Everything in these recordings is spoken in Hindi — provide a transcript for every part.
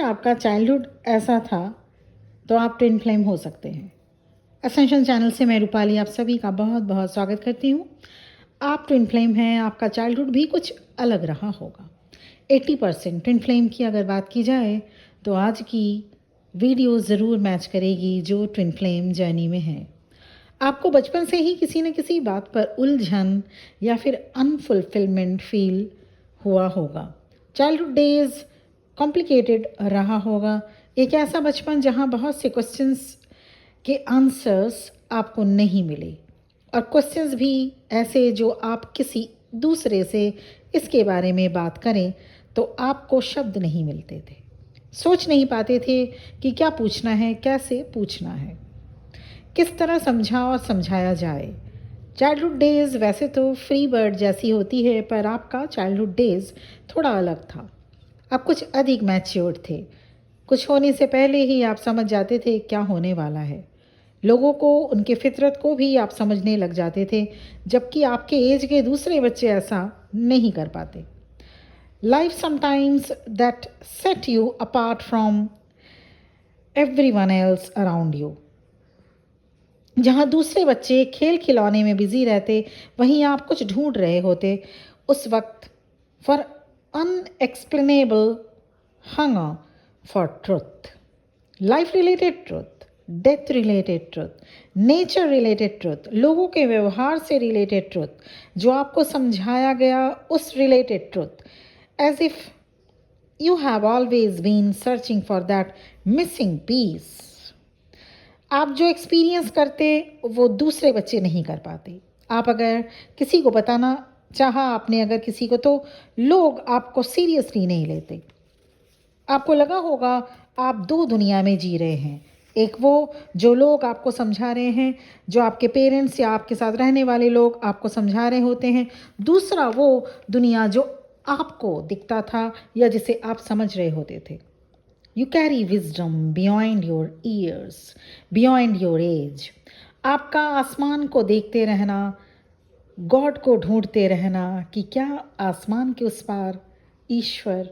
आपका चाइल्डहुड ऐसा था तो आप ट्विन फ्लेम हो सकते हैं। असेंशन चैनल से मैं रूपाली आप सभी का बहुत बहुत स्वागत करती हूँ। आप ट्विन फ्लेम हैं, आपका चाइल्डहुड भी कुछ अलग रहा होगा। 80% ट्विन फ्लेम की अगर बात की जाए तो आज की वीडियो ज़रूर मैच करेगी जो ट्विन फ्लेम जर्नी में है। आपको बचपन से ही किसी न किसी बात पर उलझन या फिर अनफुलफिलमेंट फील हुआ होगा। चाइल्डहुड डेज कॉम्प्लिकेटेड रहा होगा। एक ऐसा बचपन जहाँ बहुत से क्वेश्चंस के आंसर्स आपको नहीं मिले और क्वेश्चंस भी ऐसे जो आप किसी दूसरे से इसके बारे में बात करें तो आपको शब्द नहीं मिलते थे। सोच नहीं पाते थे कि क्या पूछना है, कैसे पूछना है, किस तरह समझा और समझाया जाए। चाइल्डहुड डेज़ वैसे तो फ्री बर्ड जैसी होती है, पर आपका चाइल्डहुड डेज़ थोड़ा अलग था। आप कुछ अधिक मैच्योर्ड थे। कुछ होने से पहले ही आप समझ जाते थे क्या होने वाला है। लोगों को, उनके फितरत को भी आप समझने लग जाते थे, जबकि आपके एज के दूसरे बच्चे ऐसा नहीं कर पाते। Life sometimes that set you apart from everyone else around you. जहाँ दूसरे बच्चे खेल खिलौने में बिजी रहते, वहीं आप कुछ ढूंढ रहे होते उस वक्त for unexplainable hunger for truth, life related truth, death related truth, nature related truth, लोगों के व्यवहार से रिलेटेड ट्रुथ, जो आपको समझाया गया उस related truth, as if you have always been searching for that missing piece. आप जो एक्सपीरियंस करते वो दूसरे बच्चे नहीं कर पाते। आप अगर किसी को बताना चाहा आपने अगर किसी को, तो लोग आपको सीरियसली नहीं लेते। आपको लगा होगा आप दो दुनिया में जी रहे हैं। एक वो जो लोग आपको समझा रहे हैं, जो आपके पेरेंट्स या आपके साथ रहने वाले लोग आपको समझा रहे होते हैं। दूसरा वो दुनिया जो आपको दिखता था या जिसे आप समझ रहे होते थे। You carry wisdom beyond your years, beyond your age. आपका आसमान को देखते रहना, गॉड को ढूंढते रहना कि क्या आसमान के उस पार ईश्वर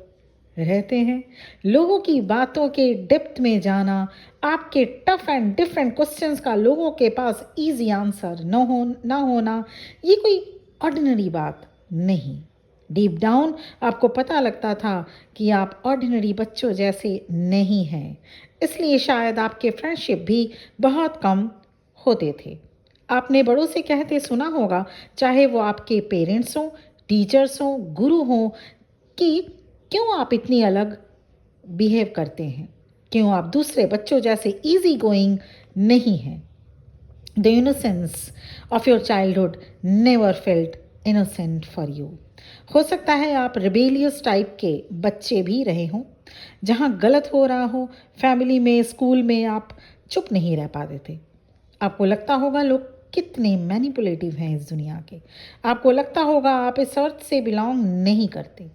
रहते हैं। लोगों की बातों के डेप्थ में जाना, आपके टफ एंड डिफरेंट क्वेश्चंस का लोगों के पास इजी आंसर ना होना, ये कोई ऑर्डिनरी बात नहीं। डीप डाउन आपको पता लगता था कि आप ऑर्डिनरी बच्चों जैसे नहीं हैं। इसलिए शायद आपके फ्रेंडशिप भी बहुत कम होते थे। आपने बड़ों से कहते सुना होगा, चाहे वो आपके पेरेंट्स हों, टीचर्स हों, गुरु हों, कि क्यों आप इतनी अलग बिहेव करते हैं, क्यों आप दूसरे बच्चों जैसे इजी गोइंग नहीं हैं। The innocence of your childhood never felt innocent for you. हो सकता है आप रिबेलियस टाइप के बच्चे भी रहे हों। जहाँ गलत हो रहा हो, फैमिली में, स्कूल में, आप चुप नहीं रह पाते थे। आपको लगता होगा लोग कितने मैनिपुलेटिव हैं इस दुनिया के। आपको लगता होगा आप इस अर्थ से बिलोंग नहीं करते।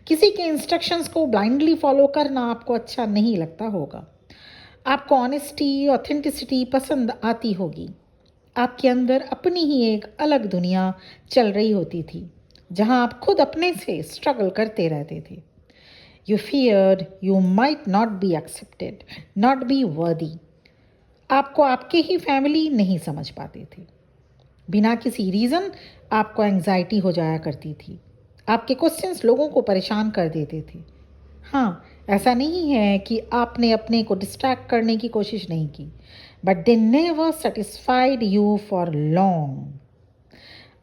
किसी के इंस्ट्रक्शंस को ब्लाइंडली फॉलो करना आपको अच्छा नहीं लगता होगा। आपको ऑनेस्टी, ऑथेंटिसिटी पसंद आती होगी। आपके अंदर अपनी ही एक अलग दुनिया चल रही होती थी, जहां आप खुद अपने से स्ट्रगल करते रहते थे। You feared you might not be accepted, not be worthy. आपको आपके ही फैमिली नहीं समझ पाते थे। बिना किसी रीज़न आपको एंग्जाइटी हो जाया करती थी। आपके क्वेश्चंस लोगों को परेशान कर देते थे। हाँ, ऐसा नहीं है कि आपने अपने को डिस्ट्रैक्ट करने की कोशिश नहीं की, but they never satisfied you for long.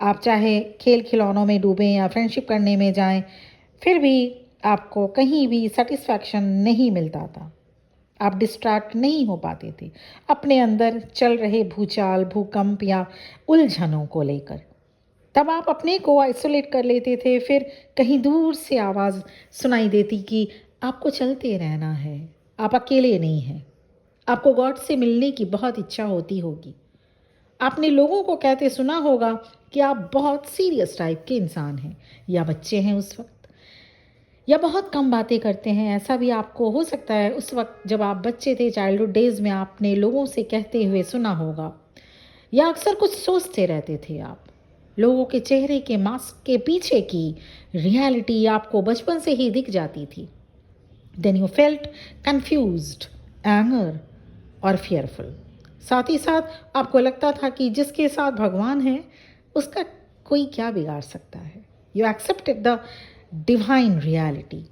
आप चाहे खेल खिलौनों में डूबें या फ्रेंडशिप करने में जाएं, फिर भी आपको कहीं भी सेटिस्फैक्शन नहीं मिलता था। आप डिस्ट्रैक्ट नहीं हो पाते थे अपने अंदर चल रहे भूचाल, भूकंप या उलझनों को लेकर। तब आप अपने को आइसोलेट कर लेते थे। फिर कहीं दूर से आवाज़ सुनाई देती कि आपको चलते रहना है, आप अकेले नहीं हैं। आपको गॉड से मिलने की बहुत इच्छा होती होगी। आपने लोगों को कहते सुना होगा कि आप बहुत सीरियस टाइप के इंसान हैं या बच्चे हैं उस वक्त, या बहुत कम बातें करते हैं। ऐसा भी आपको हो सकता है उस वक्त जब आप बच्चे थे, चाइल्डहुड डेज़ में आपने लोगों से कहते हुए सुना होगा, या अक्सर कुछ सोचते रहते थे आप। लोगों के चेहरे के मास्क के पीछे की रियलिटी आपको बचपन से ही दिख जाती थी। Then you felt confused, anger और फियरफुल। साथ ही साथ आपको लगता था कि जिसके साथ भगवान है उसका कोई क्या बिगाड़ सकता है। You accepted the divine reality.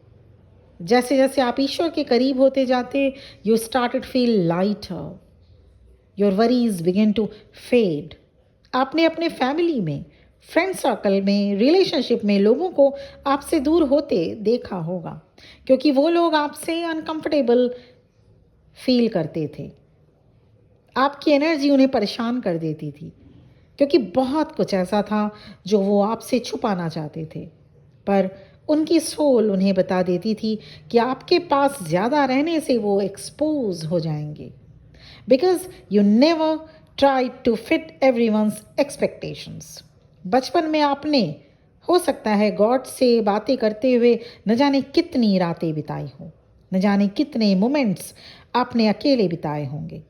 जैसे जैसे आप ईश्वर के करीब होते जाते, you started feel lighter, your worries begin to fade. आपने अपने फैमिली में, फ्रेंड सर्कल में, रिलेशनशिप में लोगों को आपसे दूर होते देखा होगा, क्योंकि वो लोग आपसे अनकंफर्टेबल फील करते थे। आपकी एनर्जी उन्हें परेशान कर देती थी, क्योंकि बहुत कुछ ऐसा था जो वो आपसे छुपाना चाहते थे, पर उनकी सोल उन्हें बता देती थी कि आपके पास ज़्यादा रहने से वो एक्सपोज हो जाएंगे, because you never try to fit everyone's expectations. बचपन में आपने, हो सकता है, गॉड से बातें करते हुए न जाने कितनी रातें बिताई हो, न जाने कितने मोमेंट्स आपने अकेले बिताए होंगे,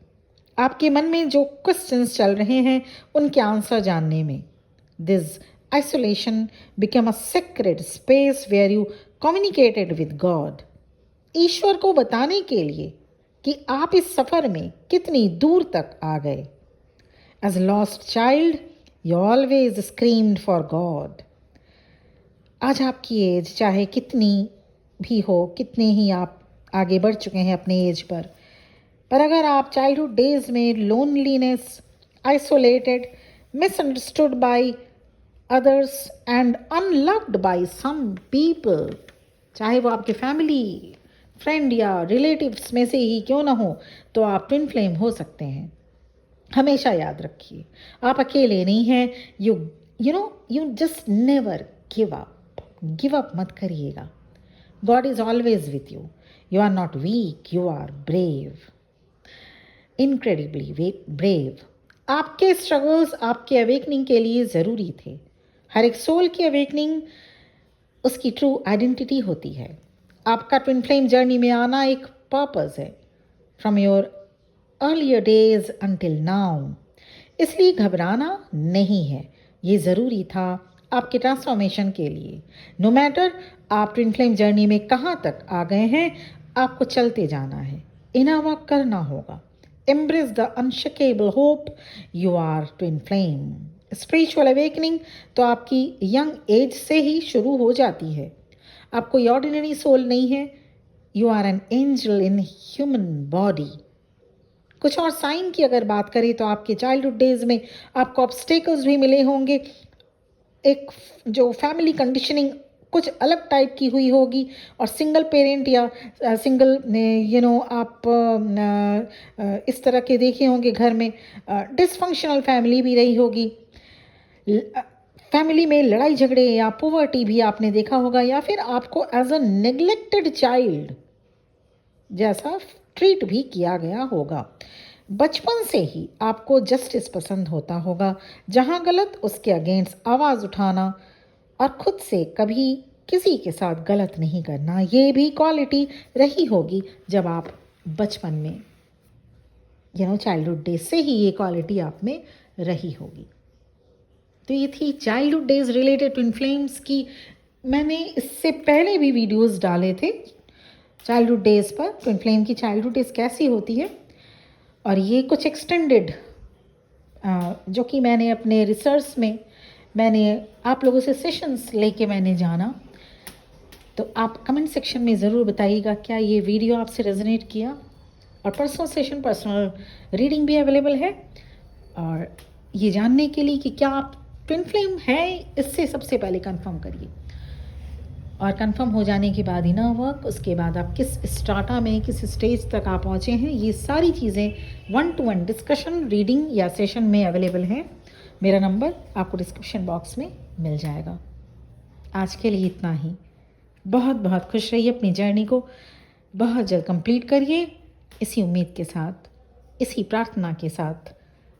आपके मन में जो क्वेश्चंस चल रहे हैं उनके आंसर जानने में। This isolation become a sacred space where you communicated with God, ईश्वर को बताने के लिए कि आप इस सफ़र में कितनी दूर तक आ गए। As lost child you always screamed for God. आज आपकी एज चाहे कितनी भी हो, कितने ही आप आगे बढ़ चुके हैं अपने एज पर अगर आप चाइल्डहुड डेज में loneliness, isolated, misunderstood by others and unloved by some people, चाहे वो आपके फैमिली, फ्रेंड या रिलेटिव्स में से ही क्यों ना हो, तो आप ट्विन फ्लेम हो सकते हैं। हमेशा याद रखिए, आप अकेले नहीं हैं। You just never give up मत करिएगा। God is always with you. You are not weak, you are brave, incredibly brave. आपके स्ट्रगल्स आपके अवेकनिंग के लिए ज़रूरी थे। हर एक सोल की अवेकनिंग उसकी ट्रू आइडेंटिटी होती है। आपका ट्विन फ्लेम जर्नी में आना एक पर्पस है, from your earlier days until now. इसलिए घबराना नहीं है, ये ज़रूरी था आपके ट्रांसफॉर्मेशन के लिए। नो मैटर आप ट्विन फ्लेम जर्नी में कहाँ तक आ गए हैं, आपको चलते जाना है, इनर वर्क करना होगा। Embrace the unshakable hope, you are twin flame. Spiritual awakening तो आपकी यंग एज से ही शुरू हो जाती है। आप कोई ऑर्डिनरी सोल नहीं है, you are an angel in human body. कुछ और साइन की अगर बात करें तो आपके चाइल्डहुड डेज में आपको ऑब्स्टेकल्स भी मिले होंगे। एक जो फैमिली कंडीशनिंग कुछ अलग टाइप की हुई होगी, और सिंगल पेरेंट या सिंगल आप इस तरह के देखे होंगे घर में। डिसफंक्शनल फैमिली भी रही होगी, फैमिली में लड़ाई झगड़े या पोवर्टी भी आपने देखा होगा, या फिर आपको एज अ नेग्लेक्टेड चाइल्ड जैसा ट्रीट भी किया गया होगा। बचपन से ही आपको जस्टिस पसंद होता होगा, जहाँ गलत उसके अगेंस्ट आवाज़ उठाना और खुद से कभी किसी के साथ गलत नहीं करना, ये भी क्वालिटी रही होगी जब आप बचपन में चाइल्डहुड डेज से ही ये क्वालिटी आप में रही होगी। तो ये थी childhood days related twin flames की। मैंने इससे पहले भी वीडियोस डाले थे चाइल्डहुड डेज़ पर, ट्विन फ्लेम की चाइल्डहुड डेज़ कैसी होती है, और ये कुछ एक्सटेंडेड जो कि मैंने अपने रिसर्च में मैंने आप लोगों से सेशंस लेके मैंने जाना। तो आप कमेंट सेक्शन में ज़रूर बताइएगा क्या ये वीडियो आपसे रेजोनेट किया। और पर्सनल सेशन, पर्सनल रीडिंग भी अवेलेबल है। और ये जानने के लिए कि क्या आप ट्विन फ्लेम है, इससे सबसे पहले कंफर्म करिए, और कंफर्म हो जाने के बाद इनर वर्क, उसके बाद आप किस स्टार्टा में, किस स्टेज तक आप पहुँचे हैं, ये सारी चीज़ें 1-to-1 डिस्कशन, रीडिंग या सेशन में अवेलेबल हैं। मेरा नंबर आपको डिस्क्रिप्शन बॉक्स में मिल जाएगा। आज के लिए इतना ही। बहुत बहुत खुश रहिए, अपनी जर्नी को बहुत जल्द कंप्लीट करिए। इसी उम्मीद के साथ, इसी प्रार्थना के साथ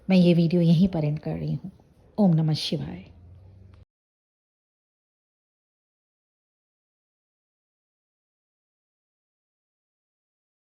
मैं ये वीडियो यहीं पर एंड कर रही हूँ। ओम नमः शिवाय।